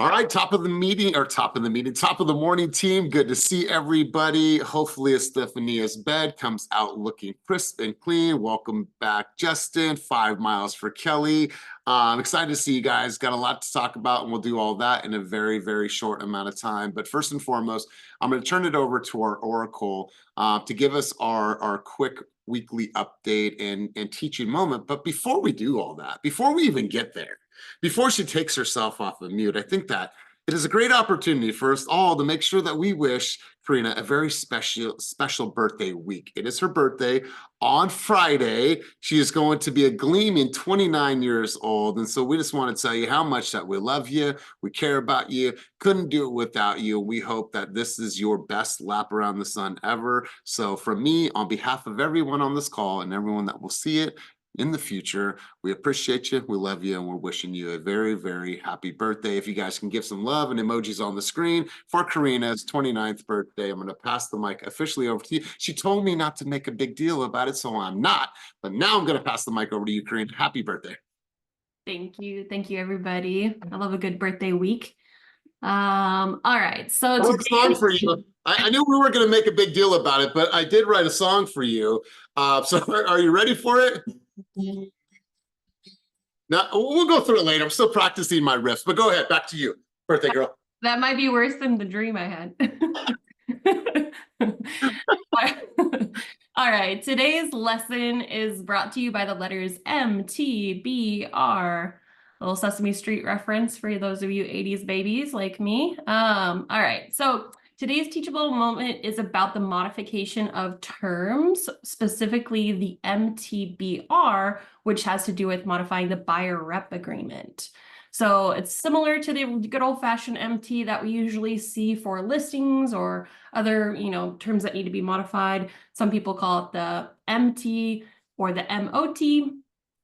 All right, top of the morning, team. Good to see everybody. Hopefully, Estefania's bed comes out looking crisp and clean. Welcome back, Justin. 5 miles for Kelly. I'm excited to see you guys. Got a lot to talk about, and we'll do all that in a very, very short amount of time. But first and foremost, I'm going to turn it over to our Oracle to give us our quick weekly update and teaching moment. But before we do all that, before we even get there, before she takes herself off of mute, I think that it is a great opportunity for us all to make sure that we wish Karina a very special birthday week. It is her birthday on Friday. She is going to be a gleaming 29 years old. And so we just want to tell you how much that we love you. We care about you. Couldn't do it without you. We hope that this is your best lap around the sun ever. So from me, on behalf of everyone on this call and everyone that will see it in the future, we appreciate you, we love you, and we're wishing you a very, very happy birthday. If you guys can give some love and emojis on the screen for Karina's 29th birthday, I'm going to pass the mic officially over to you. She told me not to make a big deal about it, so I'm not, but now I'm going to pass the mic over to you, Karina. Happy birthday. Thank you, everybody. I love a good birthday week. All right, so today, song for you. I knew we were going to make a big deal about it, but I did write a song for you. So are you ready for it? Now, we'll go through it later. I'm still practicing my riffs, but go ahead. Back to you, birthday girl. That might be worse than the dream I had. All right, today's lesson is brought to you by the letters Mtbr. A little Sesame Street reference for those of you 80s babies like me. All right, so today's teachable moment is about the modification of terms, specifically the Mtbr, which has to do with modifying the buyer rep agreement. So it's similar to the good old-fashioned MT that we usually see for listings or other, terms that need to be modified. Some people call it the MT or the MOT.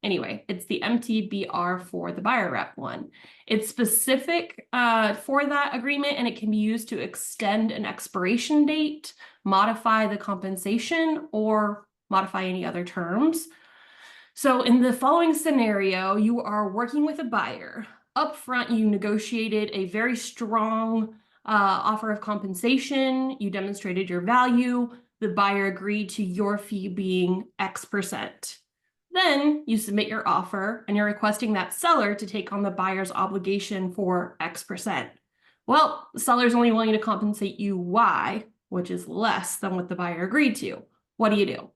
Anyway, it's the Mtbr for the buyer rep one. It's specific for that agreement, and it can be used to extend an expiration date, modify the compensation, or modify any other terms. So in the following scenario, you are working with a buyer. Up front, you negotiated a very strong offer of compensation. You demonstrated your value. The buyer agreed to your fee being X%. Then you submit your offer and you're requesting that seller to take on the buyer's obligation for X%. Well, the seller's only willing to compensate you Y, which is less than what the buyer agreed to. What do?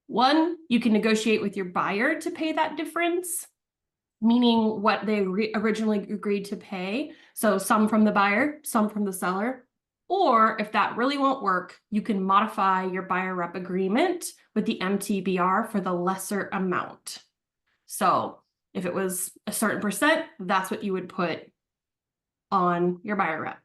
One, you can negotiate with your buyer to pay that difference, meaning what they originally agreed to pay. So some from the buyer, some from the seller. Or if that really won't work, you can modify your buyer rep agreement with the Mtbr for the lesser amount. So if it was a certain percent, that's what you would put on your buyer rep.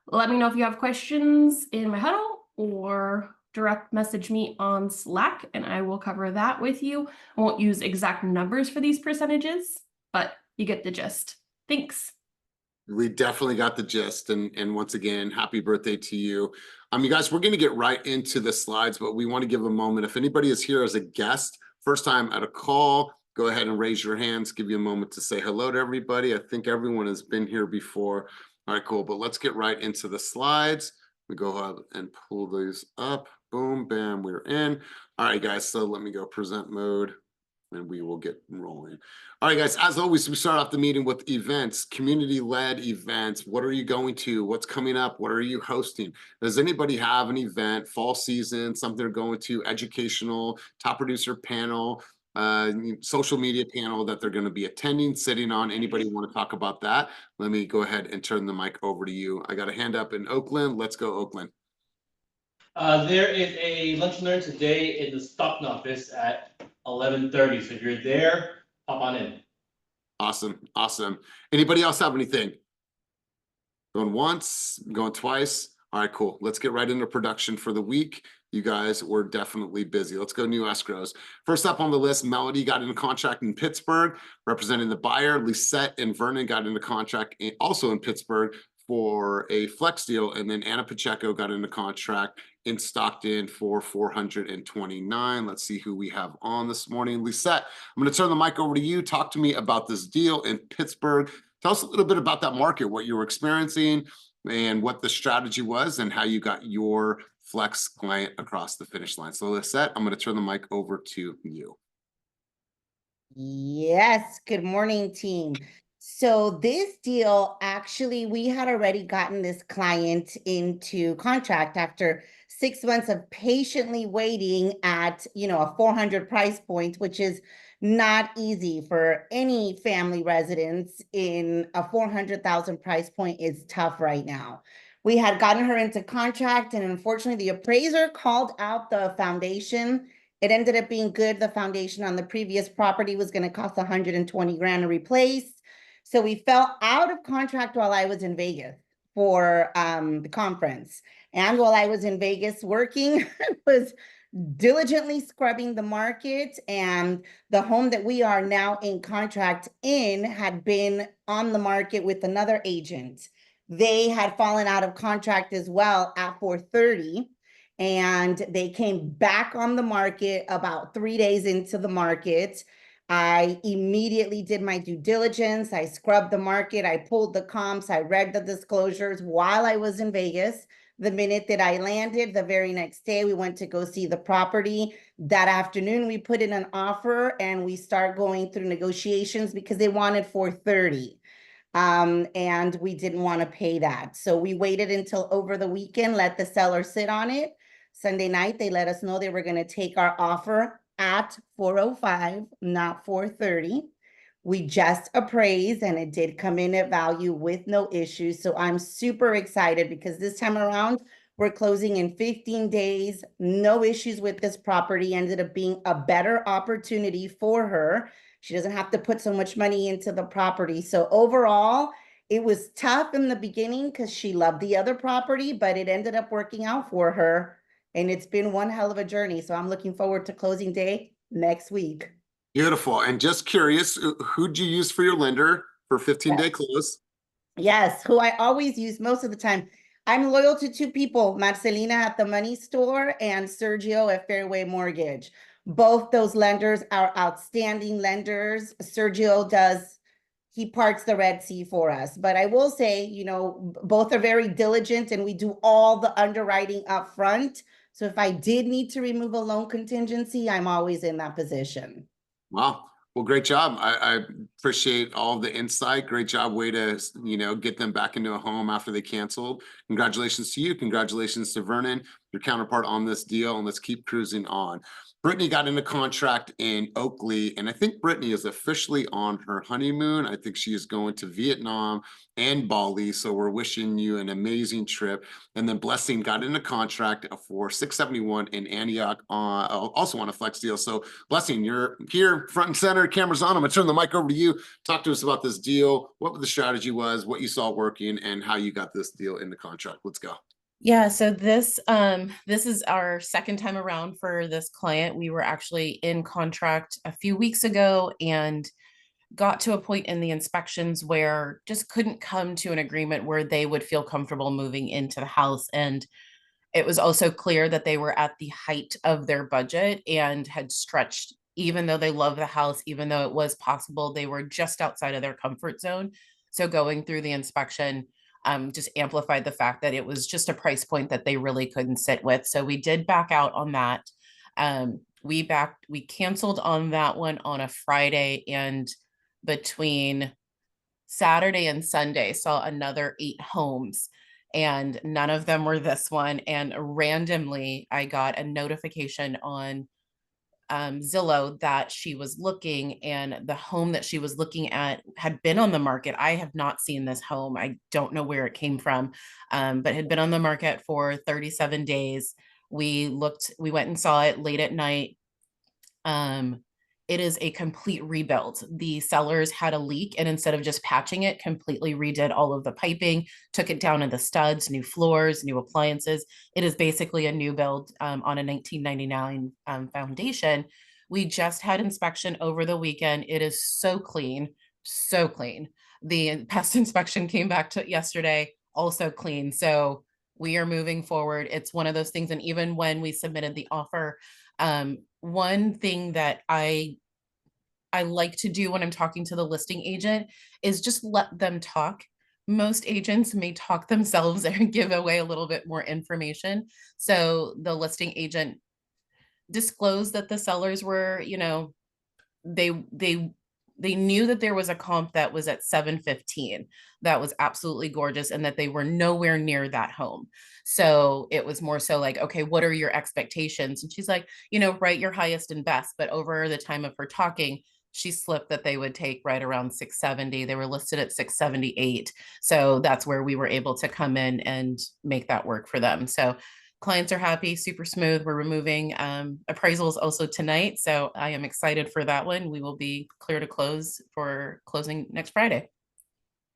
Let me know if you have questions in my huddle or direct message me on Slack and I will cover that with you. I won't use exact numbers for these percentages, but you get the gist. Thanks. We definitely got the gist. And once again, happy birthday to you. You guys, we're going to get right into the slides, but we want to give a moment. If anybody is here as a guest, first time at a call, go ahead and raise your hands, give you a moment to say hello to everybody. I think everyone has been here before. All right, cool. But let's get right into the slides. We go ahead and pull these up. Boom, bam, we're in. All right, guys, so let me go present mode and we will get rolling. All right, guys, as always, we start off the meeting with events, community-led events. What are you going to? What's coming up? What are you hosting? Does anybody have an event, fall season, something they're going to, educational, top producer panel, social media panel that they're going to be attending, sitting on? Anybody want to talk about that? Let me go ahead and turn the mic over to you. I got a hand up in Oakland. Let's go, Oakland. There is a lunch and learn today in the Stockton office at 11:30. So if you're there, hop on in. Awesome. Awesome. Anybody else have anything? Going once, going twice. All right, cool. Let's get right into production for the week. You guys were definitely busy. Let's go new escrows. First up on the list, Melody got into contract in Pittsburgh, representing the buyer. Lisette and Vernon got into contract also in Pittsburgh for a flex deal. And then Anna Pacheco got into contract in Stockton for 429. Let's see who we have on this morning. Lisette, I'm going to turn the mic over to you. Talk to me about this deal in Pittsburgh. Tell us a little bit about that market, what you were experiencing and what the strategy was and how you got your flex client across the finish line. So Lisette, I'm going to turn the mic over to you. Yes, good morning, team. So this deal, actually, we had already gotten this client into contract after 6 months of patiently waiting at, a 400 price point, which is not easy for any family residence. In a 400,000 price point is tough right now. We had gotten her into contract, and unfortunately, the appraiser called out the foundation. It ended up being good. The foundation on the previous property was going to cost 120 grand to replace. So we fell out of contract while I was in Vegas for the conference. And while I was in Vegas working, was diligently scrubbing the market. And the home that we are now in contract in had been on the market with another agent. They had fallen out of contract as well at 430. And they came back on the market about 3 days into the market. I immediately did my due diligence. I scrubbed the market. I pulled the comps. I read the disclosures while I was in Vegas. The minute that I landed, the very next day, we went to go see the property. That afternoon, we put in an offer and we start going through negotiations because they wanted 430. And we didn't want to pay that. So we waited until over the weekend, let the seller sit on it. Sunday night, they let us know they were going to take our offer at 405, not 430. We just appraised and it did come in at value with no issues. So I'm super excited because this time around, we're closing in 15 days, no issues with this property, ended up being a better opportunity for her. She doesn't have to put so much money into the property. So overall, it was tough in the beginning because she loved the other property, but it ended up working out for her. And it's been one hell of a journey. So I'm looking forward to closing day next week. Beautiful. And just curious, who'd you use for your lender for 15-day close? Yes, who I always use most of the time. I'm loyal to 2 people, Marcelina at the Money Store and Sergio at Fairway Mortgage. Both those lenders are outstanding lenders. Sergio he parts the Red Sea for us. But I will say, both are very diligent and we do all the underwriting up front. So if I did need to remove a loan contingency, I'm always in that position. Wow. Well, great job. I appreciate all the insight. Great job. Way to, get them back into a home after they canceled. Congratulations to you. Congratulations to Vernon, your counterpart on this deal. And let's keep cruising on. Brittany got into contract in Oakley, and I think Brittany is officially on her honeymoon. I think she is going to Vietnam and Bali. So we're wishing you an amazing trip. And then Blessing got into contract for 671 in Antioch, also on a flex deal. So Blessing, you're here front and center, cameras on. I'm gonna turn the mic over to you. Talk to us about this deal, what the strategy was, what you saw working, and how you got this deal into contract. Let's go. Yeah, so this is our second time around for this client. We were actually in contract a few weeks ago and got to a point in the inspections where just couldn't come to an agreement where they would feel comfortable moving into the house. And it was also clear that they were at the height of their budget and had stretched, even though they love the house, even though it was possible, they were just outside of their comfort zone. So going through the inspection just amplified the fact that it was just a price point that they really couldn't sit with. So we did back out on that. We canceled on that one on a Friday, and between Saturday and Sunday saw another 8 homes, and none of them were this one. And randomly, I got a notification on Zillow that she was looking, and the home that she was looking at had been on the market. I have not seen this home. I don't know where it came from, but had been on the market for 37 days. We went and saw it late at night. It is a complete rebuild. The sellers had a leak, and instead of just patching it, completely redid all of the piping, took it down to the studs, new floors, new appliances. It is basically a new build on a 1999 foundation. We just had inspection over the weekend. It is so clean, so clean. The pest inspection came back to yesterday, also clean. So we are moving forward. It's one of those things. And even when we submitted the offer, one thing that I I like to do when I'm talking to the listing agent is just let them talk. Most agents may talk themselves and give away a little bit more information. So the listing agent disclosed that the sellers were, you know, they knew that there was a comp that was at 715 that was absolutely gorgeous and that they were nowhere near that home. So it was more so like, okay, what are your expectations? And she's like, you know, write your highest and best. But over the time of her talking, she slipped that they would take right around 670. They were listed at 678. So that's where we were able to come in and make that work for them. So clients are happy, super smooth. We're removing appraisals also tonight. So I am excited for that one. We will be clear to close for closing next Friday.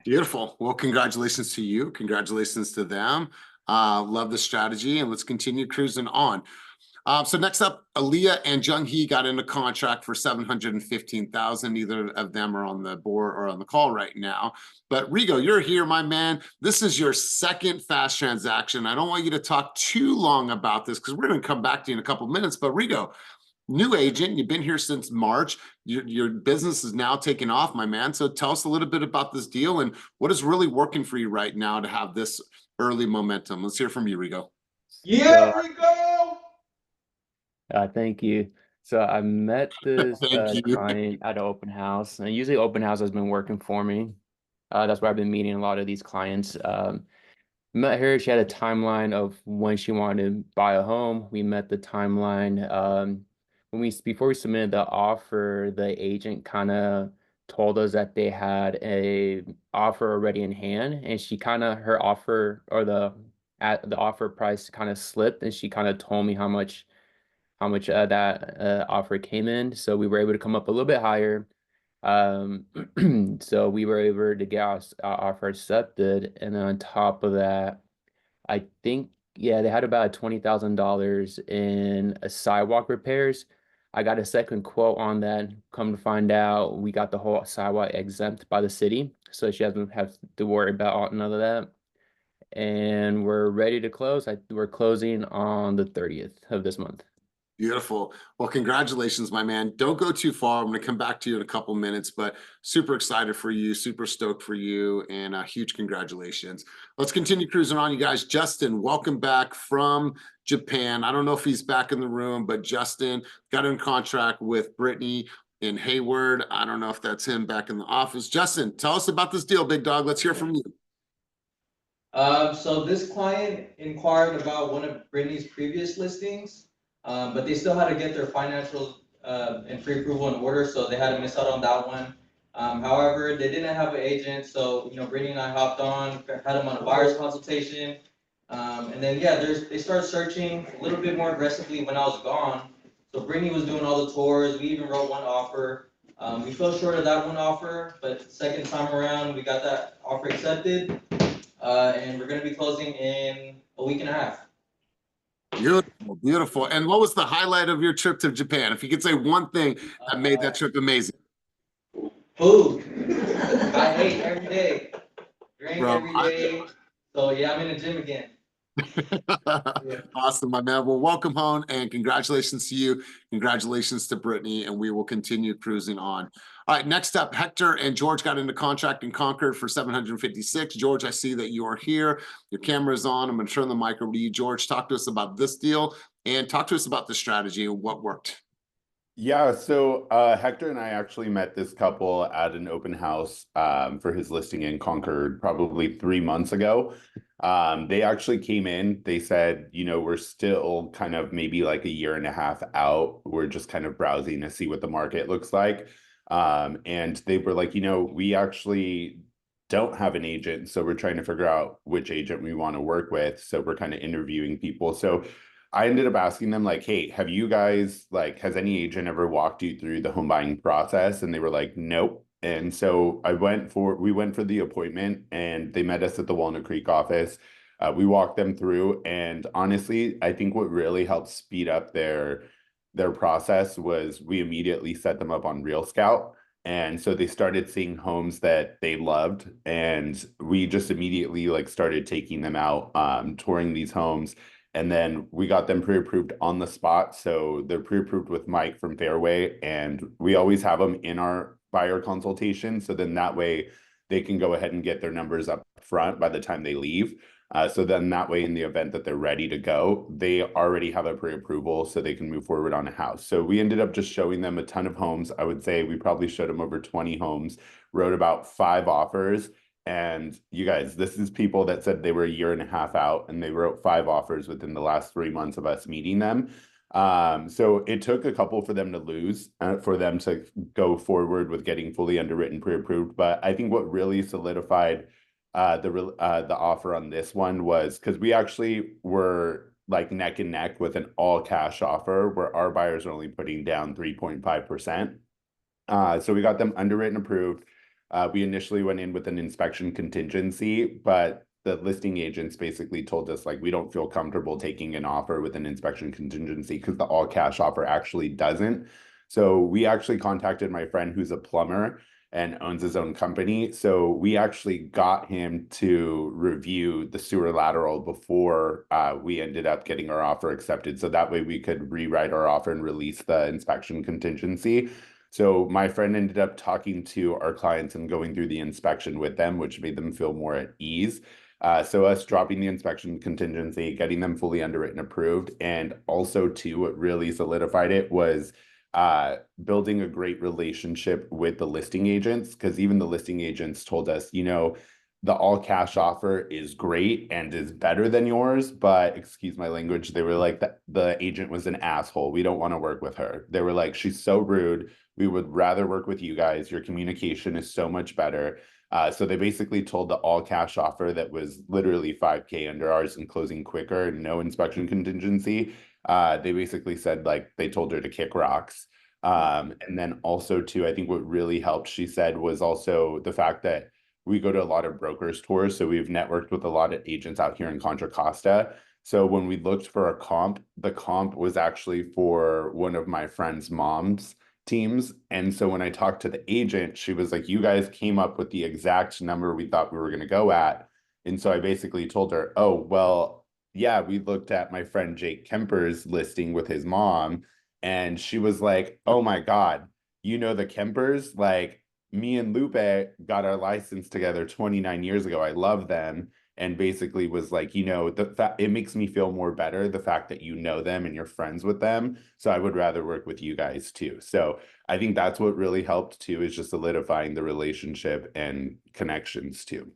Beautiful. Well, congratulations to you. Congratulations to them. Love the strategy, and let's continue cruising on. So next up, Aaliyah and Jung Hee got into contract for $715,000. Neither of them are on the board or on the call right now. But Rigo, you're here, my man. This is your second fast transaction. I don't want you to talk too long about this because we're going to come back to you in a couple minutes. But Rigo, new agent, you've been here since March. Your business is now taking off, my man. So tell us a little bit about this deal and what is really working for you right now to have this early momentum. Let's hear from you, Rigo. Yeah, Rico! Thank you. So I met this Thank you. client at an open house, and usually open house has been working for me. That's where I've been meeting a lot of these clients. Met her. She had a timeline of when she wanted to buy a home. We met the timeline. Before we submitted the offer, the agent kind of told us that they had a offer already in hand, and she kind of her offer or the offer price kind of slipped, and she kind of told me how much that offer came in. So we were able to come up a little bit higher. So we were able to get our offer accepted. And then on top of that, I think, yeah, they had about $20,000 in sidewalk repairs. I got a second quote on that. Come to find out, we got the whole sidewalk exempt by the city. So she doesn't have to worry about none of that. And we're ready to close. We're closing on the 30th of this month. Beautiful. Well, congratulations, my man. Don't go too far. I'm going to come back to you in a couple minutes, but super excited for you, super stoked for you, and a huge congratulations. Let's continue cruising on, you guys. Justin, welcome back from Japan. I don't know if he's back in the room, but Justin got in contract with Brittany in Hayward. I don't know if that's him back in the office. Justin, tell us about this deal, big dog. Let's hear from you. So this client inquired about one of Brittany's previous listings. But they still had to get their financial and pre-approval in order, so they had to miss out on that one. However, they didn't have an agent, so Brittany and I hopped on, had them on a buyer's consultation, and then they started searching a little bit more aggressively when I was gone. So Brittany was doing all the tours. We even wrote one offer. We fell short of that one offer, but second time around we got that offer accepted, and we're going to be closing in a week and a half. Beautiful, beautiful. And what was the highlight of your trip to Japan? If you could say one thing that made that trip amazing. Food. I ate every day. Drink Bro, every day. So yeah, I'm in the gym again. Awesome, my man. Well, welcome home and congratulations to you. Congratulations to Brittany, and we will continue cruising on. All right, next up, Hector and George got into contract in Concord for $756. George, I see that you are here. Your camera is on. I'm going to turn the mic over to you, George. Talk to us about this deal and talk to us about the strategy and what worked. Yeah, so Hector and I actually met this couple at an open house for his listing in Concord probably 3 months ago. They actually came in, they said, we're still kind of maybe like a year and a half out. We're just kind of browsing to see what the market looks like. And they were like, we actually don't have an agent, so we're trying to figure out which agent we want to work with. So we're kind of interviewing people. So I ended up asking them like, hey, have you guys, has any agent ever walked you through the home buying process? And they were like, nope. And so we went for the appointment and they met us at the Walnut Creek office. We walked them through, and honestly, I think what really helped speed up their process was we immediately set them up on Real Scout. And so they started seeing homes that they loved, and we just immediately started taking them out, touring these homes. And then we got them pre-approved on the spot. So they're pre-approved with Mike from Fairway, and we always have them in our buyer consultation. So then that way they can go ahead and get their numbers up front by the time they leave. So then that way, in the event that they're ready to go, they already have a pre-approval so they can move forward on a house. So we ended up just showing them a ton of homes. I would say we probably showed them over 20 homes, wrote about 5 offers. And you guys, this is people that said they were a year and a half out, and they wrote 5 offers within the last 3 months of us meeting them. So it took a couple for them to lose, for them to go forward with getting fully underwritten, pre-approved. But I think what really solidified the offer on this one was because we actually were like neck and neck with an all cash offer where our buyers are only putting down 3.5%. So we got them underwritten, approved. We initially went in with an inspection contingency, but the listing agents basically told us, like, we don't feel comfortable taking an offer with an inspection contingency because the all cash offer actually doesn't. So we actually contacted my friend who's a plumber and owns his own company. So we actually got him to review the sewer lateral before we ended up getting our offer accepted. So that way we could rewrite our offer and release the inspection contingency. So my friend ended up talking to our clients and going through the inspection with them, which made them feel more at ease. So us dropping the inspection contingency, getting them fully underwritten, approved, and also too, what really solidified it was building a great relationship with the listing agents, because even the listing agents told us, you know, the all cash offer is great and is better than yours, but excuse my language, they were like, the agent was an asshole. We don't want to work with her. They were like, she's so rude. We would rather work with you guys. Your communication is so much better. So they basically told the all cash offer that was literally 5K under ours and closing quicker, no inspection contingency. They basically said, like, they told her to kick rocks. And then also too, I think what really helped, she said, was also the fact that we go to a lot of brokers tours. So we've networked with a lot of agents out here in Contra Costa. So when we looked for a comp, the comp was actually for one of my friend's mom's teams. And so when I talked to the agent, she was like, you guys came up with the exact number we thought we were going to go at. And so I basically told her, oh, well, yeah, we looked at my friend Jake Kemper's listing with his mom. And she was like, oh my God, you know, the Kempers, like, me and Lupe got our license together 29 years ago. I love them. And basically was like, you know, it makes me feel more better, the fact that you know them and you're friends with them. So I would rather work with you guys too. So I think that's what really helped too, is just solidifying the relationship and connections too.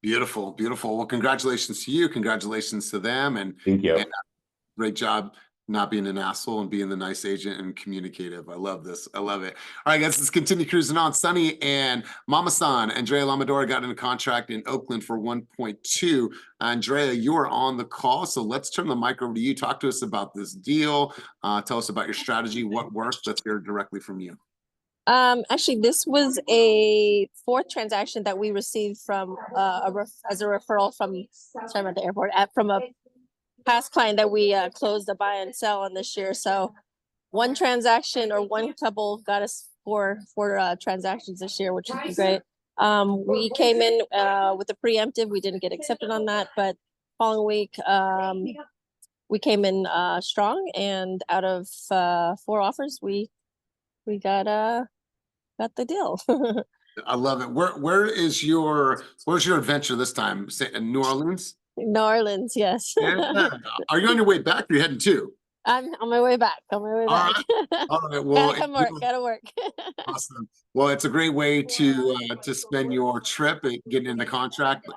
Beautiful, beautiful. Well, congratulations to you. Congratulations to them. And Thank you. and great job not being an asshole and being the nice agent and communicative. I love this. I love it. All right, guys, let's continue cruising on. Sunny and Mama San, Andrea Lamadora got in a contract in Oakland for 1.2. Andrea, you are on the call. So let's turn the mic over to you. Talk to us about this deal. Tell us about your strategy, what worked. Let's hear directly from you. Actually, this was a 4th transaction that we received from as a referral from, sorry about the airport, from a past client that we closed a buy and sell on this year. So one transaction or one couple got us four transactions this year, which is great. We came in with a preemptive. We didn't get accepted on that, but following week we came in strong, and out of 4 offers, we got the deal. I love it. Where's your adventure this time? Say in New Orleans? New Orleans, yes. Yeah. Are you on your way back? Or you're heading to? I'm on my way back. On my way back. All right. Well, gotta come work. Gotta work. Awesome. Well, it's a great way to spend your trip and getting in the contract.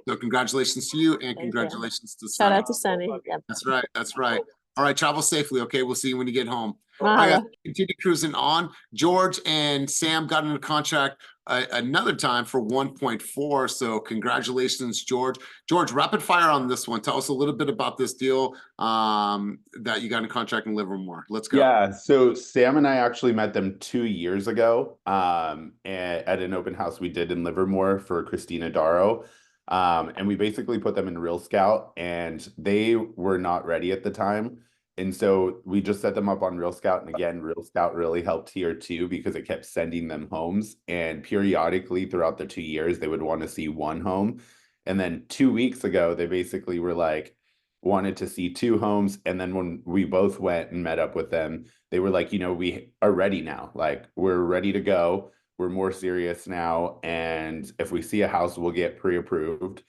So congratulations to you, and congratulations to Sunny. Shout out to Sunny. Yep. That's right. That's right. All right. Travel safely. Okay. We'll see you when you get home. All right, continue cruising on. George and Sam got in a contract another time for 1.4. So congratulations, George. George, rapid fire on this one. Tell us a little bit about this deal that you got in a contract in Livermore. Let's go. Yeah, so Sam and I actually met them 2 years ago at an open house we did in Livermore for Christina Darrow. And we basically put them in Real Scout, and they were not ready at the time. And so we just set them up on Real Scout. And again, Real Scout really helped here too, because it kept sending them homes. And periodically throughout the 2 years, they would want to see one home. And then 2 weeks ago, they basically were like, wanted to see 2 homes. And then when we both went and met up with them, they were like, we are ready now. Like, we're ready to go. We're more serious now. And if we see a house, we'll get pre-approved.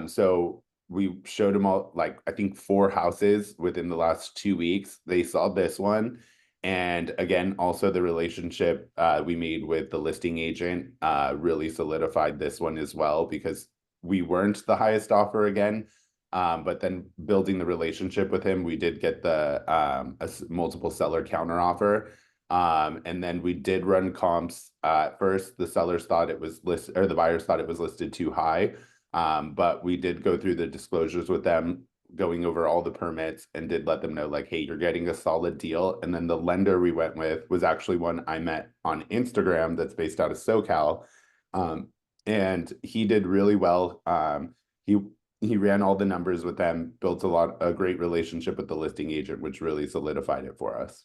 So we showed them all, like, I think 4 houses within the last 2 weeks. They saw this one. And again, also the relationship we made with the listing agent really solidified this one as well, because we weren't the highest offer again. But then building the relationship with him, we did get the multiple seller counter offer. And then we did run comps. At first, the sellers thought it was listed, or the buyers thought it was listed too high. But we did go through the disclosures with them, going over all the permits, and did let them know, like, hey, you're getting a solid deal. And then the lender we went with was actually one I met on Instagram that's based out of SoCal. And he did really well. He ran all the numbers with them, built a great relationship with the listing agent, which really solidified it for us.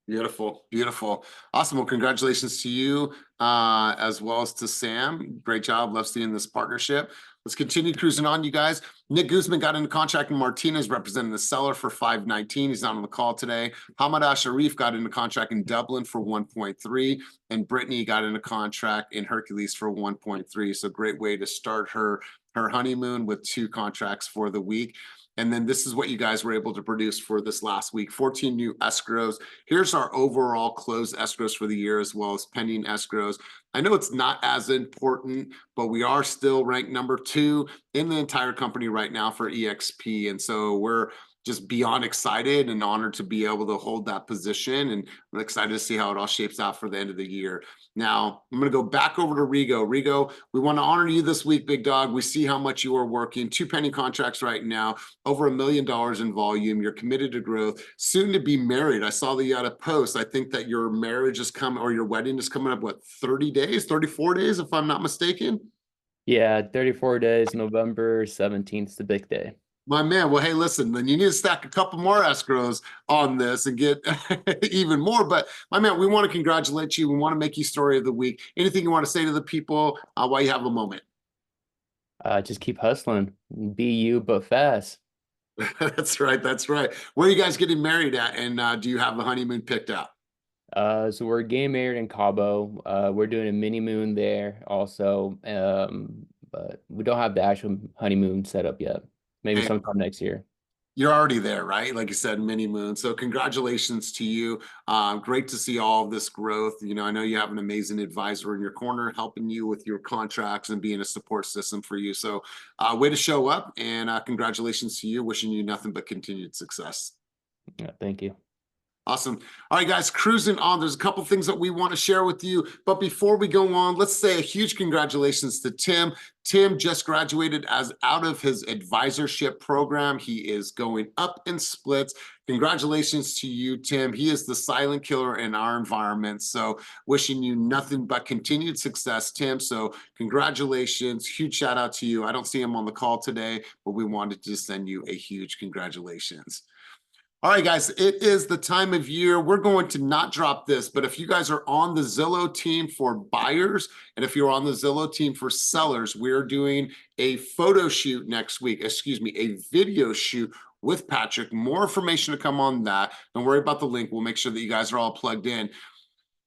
Beautiful, beautiful. Awesome. Well, congratulations to you as well as to Sam. Great job. Love seeing this partnership. Let's continue cruising on, you guys. Nick Guzman got into contract, and Martinez representing the seller for 519. He's not on the call today. Hamad Asharif got into contract in Dublin for 1.3, and Brittany got into contract in Hercules for 1.3. So great way to start her honeymoon with 2 contracts for the week. And then this is what you guys were able to produce for this last week: 14 new escrows. Here's our overall closed escrows for the year, as well as pending escrows. I know it's not as important, but we are still ranked number 2 in the entire company right now for EXP. And so we're just beyond excited and honored to be able to hold that position. And I'm excited to see how it all shapes out for the end of the year. Now, I'm going to go back over to Rigo. Rigo, we want to honor you this week, big dog. We see how much you are working. 2 pending contracts right now, over $1 million in volume. You're committed to growth, soon to be married. I saw that you had a post. I think that your marriage is coming, or your wedding is coming up, what, 30 days, 34 days, if I'm not mistaken? Yeah, 34 days, November 17th is the big day. My man, well, hey, listen, then you need to stack a couple more escrows on this and get even more. But my man, we want to congratulate you. We want to make you story of the week. Anything you want to say to the people while you have a moment? Just keep hustling. Be you, but fast. That's right. That's right. Where are you guys getting married at? And do you have the honeymoon picked out? So we're getting married in Cabo. We're doing a mini moon there also. But we don't have the actual honeymoon set up yet. Maybe sometime next year. You're already there, right? Like you said, mini moon. So congratulations to you. Great to see all of this growth. You know, I know you have an amazing advisor in your corner helping you with your contracts and being a support system for you. So way to show up, and congratulations to you. Wishing you nothing but continued success. Yeah, thank you. Awesome. All right, guys, cruising on. There's a couple things that we want to share with you. But before we go on, let's say a huge congratulations to Tim. Tim just graduated as out of his advisorship program. He is going up in splits. Congratulations to you, Tim. He is the silent killer in our environment. So wishing you nothing but continued success, Tim. So congratulations. Huge shout out to you. I don't see him on the call today, but we wanted to send you a huge congratulations. All right, guys, it is the time of year. We're going to not drop this, but if you guys are on the Zillow team for buyers, and if you're on the Zillow team for sellers, we're doing a photo shoot next week, a video shoot with Patrick. More information to come on that. Don't worry about the link. We'll make sure that you guys are all plugged in.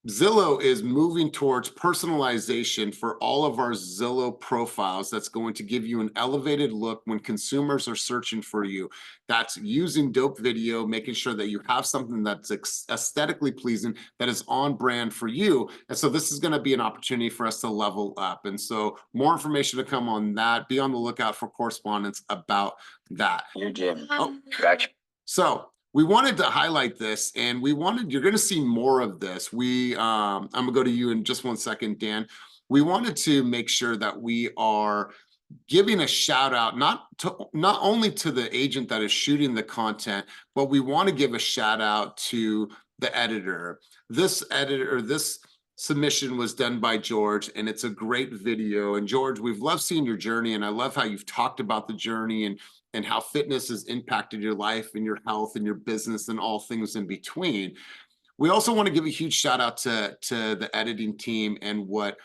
Zillow is moving towards personalization for all of our Zillow profiles. That's going to give you an elevated look when consumers are searching for you. That's using dope video, making sure that you have something that's aesthetically pleasing, that is on brand for you. And so this is going to be an opportunity for us to level up. And so more information to come on that. Be on the lookout for correspondence about that. Your gym. Oh, Gotcha. so we wanted to highlight this, and you're going to see more of this. I'm going to go to you in just one second, Dan. We wanted to make sure that we are giving a shout out, not only to the agent that is shooting the content, but we want to give a shout out to the editor. This submission was done by George, and it's a great video. And George, we've loved seeing your journey, and I love how you've talked about the journey and how fitness has impacted your life and your health and your business and all things in between. We also want to give a huge shout out to the editing team and what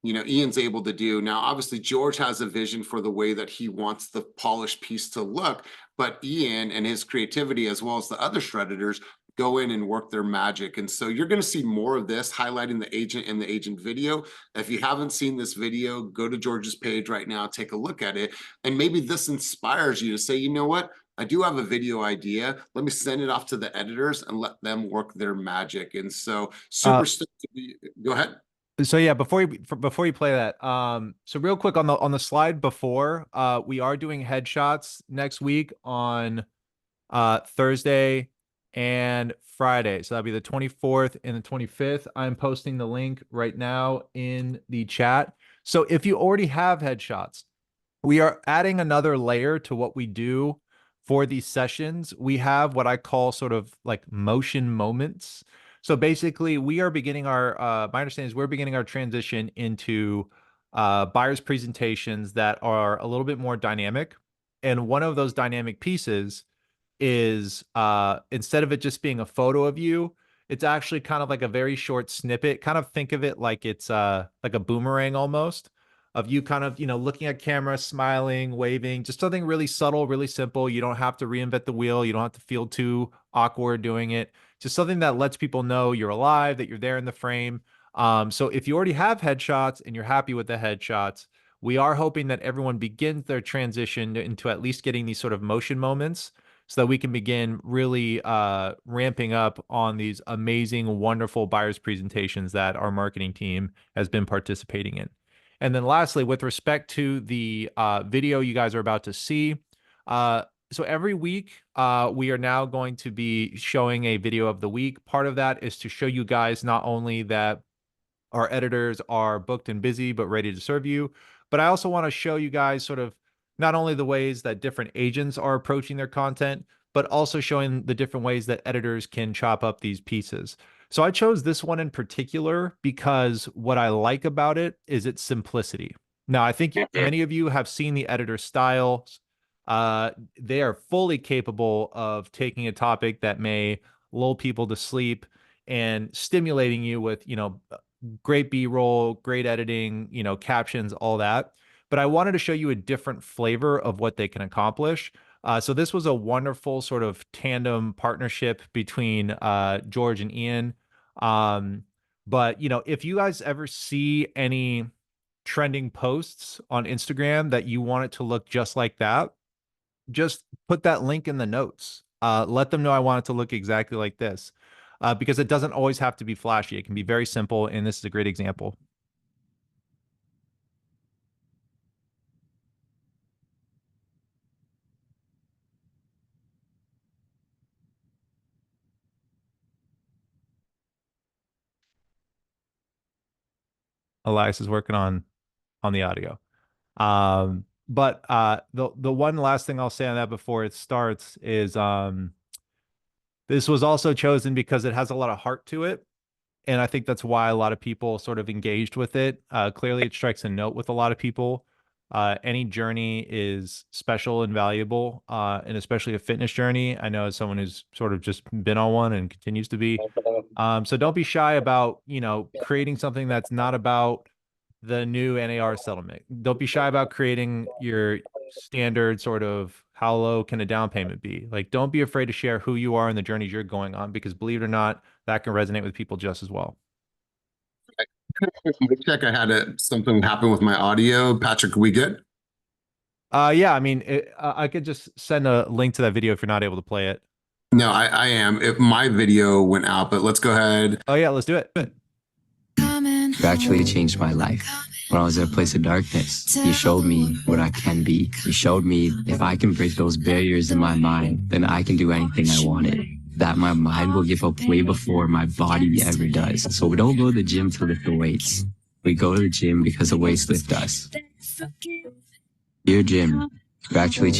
you know, Ian's able to do. Now, obviously, George has a vision for the way that he wants the polished piece to look, but Ian and his creativity, as well as the other shredders, go in and work their magic. And so you're going to see more of this highlighting the agent and the agent video. If you haven't seen this video, go to George's page right now, take a look at it. And maybe this inspires you to say, you know what? I do have a video idea. Let me send it off to the editors and let them work their magic. And so super stoked to be, go ahead. So yeah, before you play that, so real quick on the slide before, we are doing headshots next week on Thursday and Friday. So that'll be the 24th and the 25th. I'm posting the link right now in the chat. So if you already have headshots, we are adding another layer to what we do for these sessions. We have what I call sort of like motion moments. So basically we are beginning our, my understanding is we're beginning our transition into buyers presentations that are a little bit more dynamic. And one of those dynamic pieces is instead of it just being a photo of you, it's actually kind of like a very short snippet. Kind of think of it like it's like a boomerang almost of you kind of, you know, looking at camera, smiling, waving, just something really subtle, really simple. You don't have to reinvent the wheel. You don't have to feel too awkward doing it. Just something that lets people know you're alive, that you're there in the frame. So if you already have headshots and you're happy with the headshots, we are hoping that everyone begins their transition into at least getting these sort of motion moments so that we can begin really ramping up on these amazing, wonderful buyers presentations that our marketing team has been participating in. And then lastly, with respect to the video you guys are about to see, so every week we are now going to be showing a video of the week. Part of that is to show you guys not only that our editors are booked and busy, but ready to serve you, but I also want to show you guys sort of not only the ways that different agents are approaching their content, but also showing the different ways that editors can chop up these pieces. So I chose this one in particular because what I like about it is its simplicity. Now, I think many of you have seen the editor styles. They are fully capable of taking a topic that may lull people to sleep and stimulating you with, you know, great B-roll, great editing, you know, captions, all that. But I wanted to show you a different flavor of what they can accomplish. So this was a wonderful sort of tandem partnership between George and Ian. But, you know, if you guys ever see any trending posts on Instagram that you want it to look just like that, just put that link in the notes. Let them know I want it to look exactly like this. Because it doesn't always have to be flashy. It can be very simple, and this is a great example. Elias is working on the audio. But the one last thing I'll say on that before it starts is this was also chosen because it has a lot of heart to it. And I think that's why a lot of people sort of engaged with it. Clearly, it strikes a note with a lot of people. Any journey is special and valuable, and especially a fitness journey. I know as someone who's sort of just been on one and continues to be. So don't be shy about, you know, creating something that's not about the new NAR settlement. Don't be shy about creating your standard sort of how low can a down payment be? Like, don't be afraid to share who you are and the journeys you're going on, because believe it or not, that can resonate with people just as well. Check, I had something happen with my audio. Patrick, we good? Yeah, I mean, I could just send a link to that video if you're not able to play it. No, I am. If my video went out, but let's go ahead. Oh yeah, let's do it. You actually changed my life. When I was in a place of darkness, you showed me what I can be. You showed me if I can break those barriers in my mind, then I can do anything I wanted. That my mind will give up way before my body ever does. So we don't go to the gym to lift the weights. We go to the gym because the weights lift us. Your gym, you actually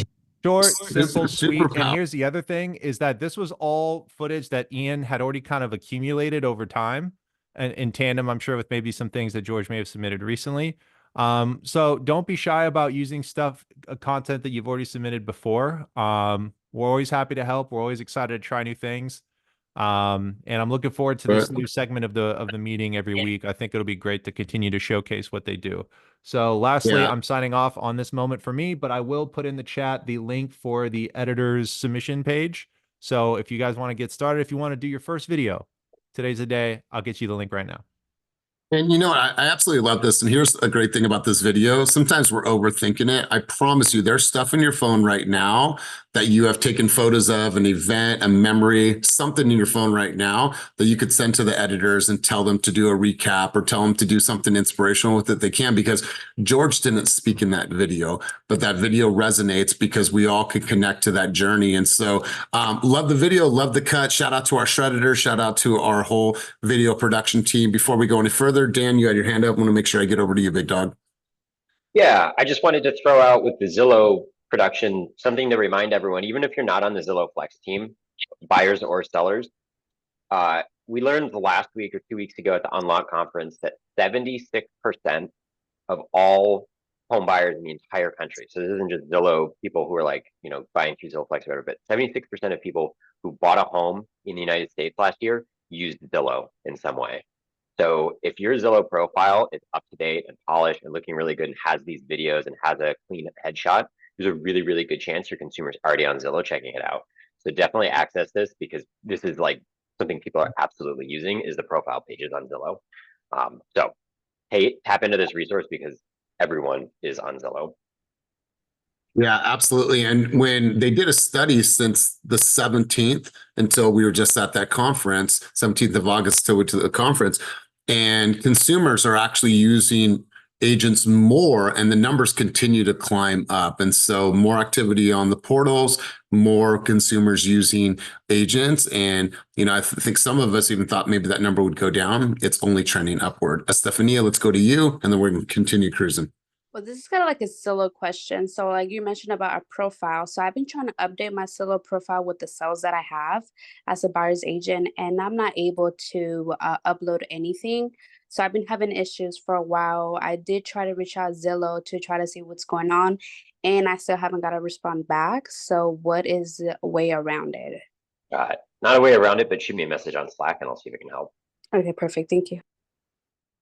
Short, This simple, is super sweet. And powerful. here's the other thing is that this was all footage that Ian had already kind of accumulated over time and in tandem, I'm sure, with maybe some things that George may have submitted recently. So don't be shy about using content that you've already submitted before. We're always happy to help. We're always excited to try new things. And I'm looking forward to this new segment of the meeting every week. I think it'll be great to continue to showcase what they do. So lastly, Yeah. I'm signing off on this moment for me, but I will put in the chat the link for the editor's submission page. So if you guys want to get started, if you want to do your first video, today's the day. I'll get you the link right now. And you know what? I absolutely love this. And here's a great thing about this video. Sometimes we're overthinking it. I promise you, there's stuff in your phone right now that you have taken photos of, an event, a memory, something in your phone right now that you could send to the editors and tell them to do a recap or tell them to do something inspirational with it. They can, because George didn't speak in that video, but that video resonates because we all could connect to that journey. And so love the video, love the cut. Shout out to our shredder, shout out to our whole video production team. Before we go any further, Dan, you had your hand up. I want to make sure I get over to you, big dog. Yeah, I just wanted to throw out with the Zillow production something to remind everyone, even if you're not on the Zillow Flex team, buyers or sellers, we learned the last week or 2 weeks ago at the Unlock conference that 76% of all home buyers in the entire country, so this isn't just Zillow people who are like, you know, buying through Zillow Flex or whatever, but 76% of people who bought a home in the United States last year used Zillow in some way. So if your Zillow profile is up to date and polished and looking really good and has these videos and has a clean headshot, there's a really, really good chance your consumer's already on Zillow checking it out. So definitely access this, because this is like something people are absolutely using, is the profile pages on Zillow. So hey, tap into this resource because everyone is on Zillow. Yeah, absolutely. And when they did a study since the 17th until we were just at that conference, 17th of August till we to the conference, and consumers are actually using agents more, and the numbers continue to climb up. And so more activity on the portals, more consumers using agents. And, you know, I think some of us even thought maybe that number would go down. It's only trending upward. Estefania, let's go to you, and then we're going to continue cruising. Well, this is kind of like a Zillow question. So like you mentioned about our profile. So I've been trying to update my Zillow profile with the sales that I have as a buyer's agent, and I'm not able to upload anything. So I've been having issues for a while. I did try to reach out Zillow to try to see what's going on, and I still haven't got a response back. So what is the way around it? Not a way around it, but shoot me a message on Slack and I'll see if I can help. Okay, perfect. Thank you.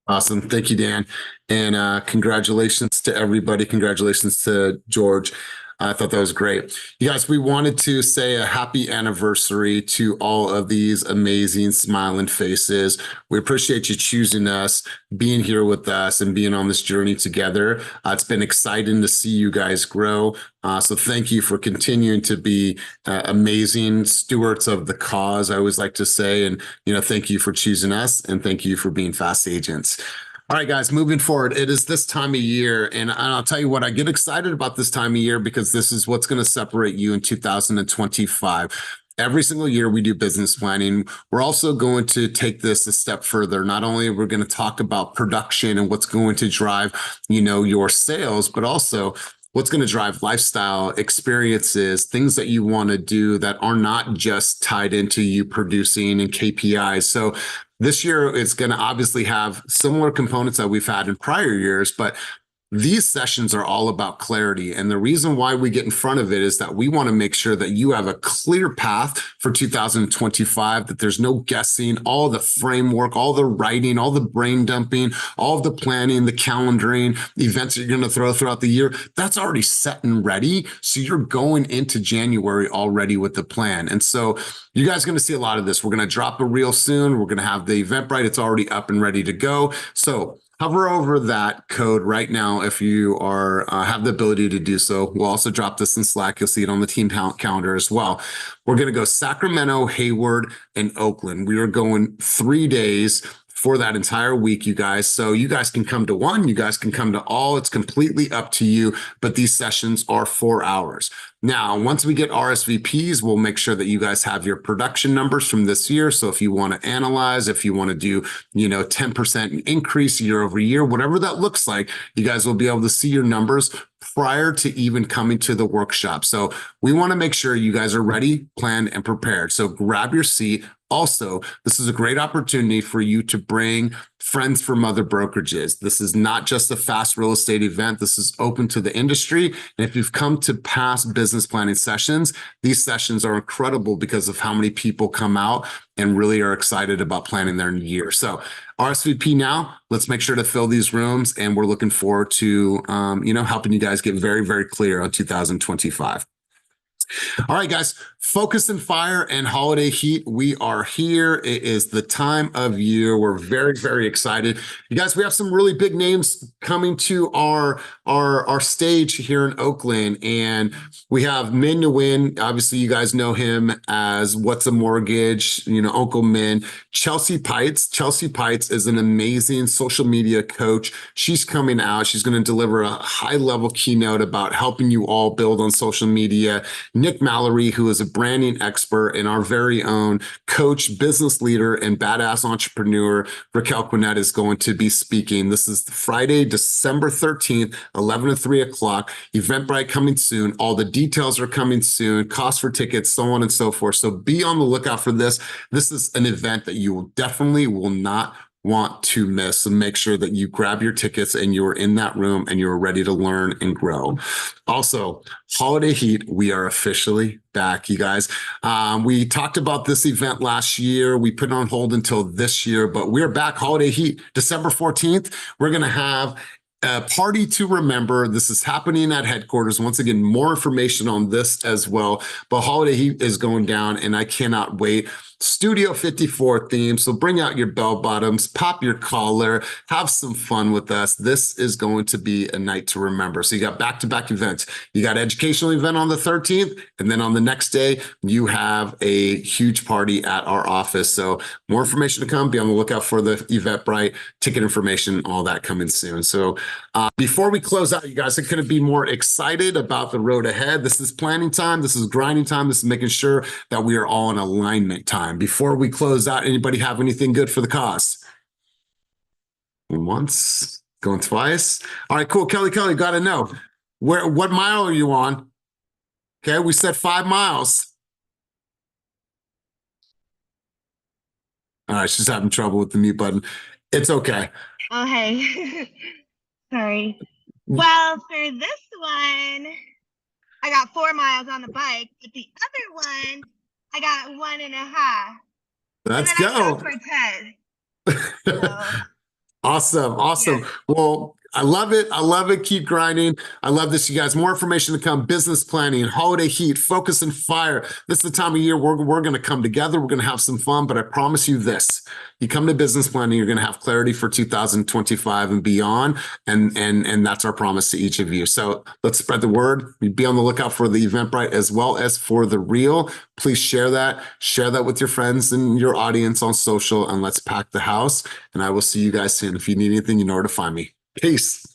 Awesome. Thank you, Dan. And congratulations to everybody. Congratulations to George. I thought that was great. You guys, we wanted to say a happy anniversary to all of these amazing smiling faces. We appreciate you choosing us, being here with us, and being on this journey together. It's been exciting to see you guys grow. So thank you for continuing to be amazing stewards of the cause, I always like to say. And, you know, thank you for choosing us, and thank you for being fast agents. All right, guys, moving forward, it is this time of year, and I'll tell you what, I get excited about this time of year because this is what's going to separate you in 2025. Every single year we do business planning. We're also going to take this a step further. Not only are we going to talk about production and what's going to drive, you know, your sales, but also what's going to drive lifestyle experiences, things that you want to do that are not just tied into you producing and KPIs. So this year it's going to obviously have similar components that we've had in prior years, but these sessions are all about clarity. And the reason why we get in front of it is that we want to make sure that you have a clear path for 2025, that there's no guessing, all the framework, all the writing, all the brain dumping, all of the planning, the calendaring, the events that you're going to throw throughout the year. That's already set and ready. So you're going into January already with the plan. And so you guys are going to see a lot of this. We're going to drop a reel soon. We're going to have the Eventbrite. It's already up and ready to go. So hover over that code right now if you are have the ability to do so. We'll also drop this in Slack. You'll see it on the team calendar as well. We're going to go Sacramento, Hayward, and Oakland. We are going 3 days for that entire week, you guys. So you guys can come to one, you guys can come to all. It's completely up to you, but these sessions are 4 hours. Now, once we get RSVPs, we'll make sure that you guys have your production numbers from this year. So if you want to analyze, if you want to do, 10% increase year over year, whatever that looks like, you guys will be able to see your numbers prior to even coming to the workshop. So we want to make sure you guys are ready, planned, and prepared. So grab your seat. Also, this is a great opportunity for you to bring friends from other brokerages. This is not just a fast real estate event. This is open to the industry. And if you've come to past business planning sessions, these sessions are incredible because of how many people come out and really are excited about planning their year. So RSVP now. Let's make sure to fill these rooms, and we're looking forward to helping you guys get very, very clear on 2025. All right, guys, focus and fire and holiday heat. We are here. It is the time of year. We're very, very excited. You guys, we have some really big names coming to our stage here in Oakland, and we have Min Nguyen. Obviously, you guys know him as What's a Mortgage, Uncle Min. Chelsea Pites. Chelsea Pites is an amazing social media coach. She's coming out. She's going to deliver a high-level keynote about helping you all build on social media. Nick Mallory, who is a branding expert, and our very own coach, business leader, and badass entrepreneur, Raquel Quinet, is going to be speaking. This is Friday, December 13th, 11 to 3 o'clock. Eventbrite coming soon. All the details are coming soon. Cost for tickets, so on and so forth. So be on the lookout for this. This is an event that you will not want to miss. So make sure that you grab your tickets and you're in that room and you're ready to learn and grow. Also, holiday heat, we are officially back, you guys. We talked about this event last year. We put it on hold until this year, but we're back. Holiday heat, December 14th. We're going to have a party to remember. This is happening at headquarters. Once again, more information on this as well. But holiday heat is going down, and I cannot wait. Studio 54 theme. So bring out your bell bottoms, pop your collar, have some fun with us. This is going to be a night to remember. So you got back-to-back events. You got educational event on the 13th, and then on the next day, you have a huge party at our office. So more information to come. Be on the lookout for the Eventbrite, ticket information, all that coming soon. So before we close out, you guys, I couldn't be more excited about the road ahead. This is planning time. This is grinding time. This is making sure that we are all in alignment time. Before we close out, anybody have anything good for the cause? Going once, going twice. All right, cool. Kelly, got to know what mile are you on? Okay, we said 5 miles. All right, she's having trouble with the mute button. It's okay. Oh, hey. Sorry. Well, for this one, I got 4 miles on the bike, but the other one, I got 1.5. Let's and then go. I for 10. So. Awesome. Yeah. Well, I love it. Keep grinding. I love this, you guys. More information to come. Business planning, holiday heat, focus and fire. This is the time of year we're going to come together. We're going to have some fun, but I promise you this. You come to business planning, you're going to have clarity for 2025 and beyond. And that's our promise to each of you. So let's spread the word. Be on the lookout for the Eventbrite as well as for the reel. Please share that with your friends and your audience on social, and let's pack the house. And I will see you guys soon. If you need anything, you know where to find me. Peace.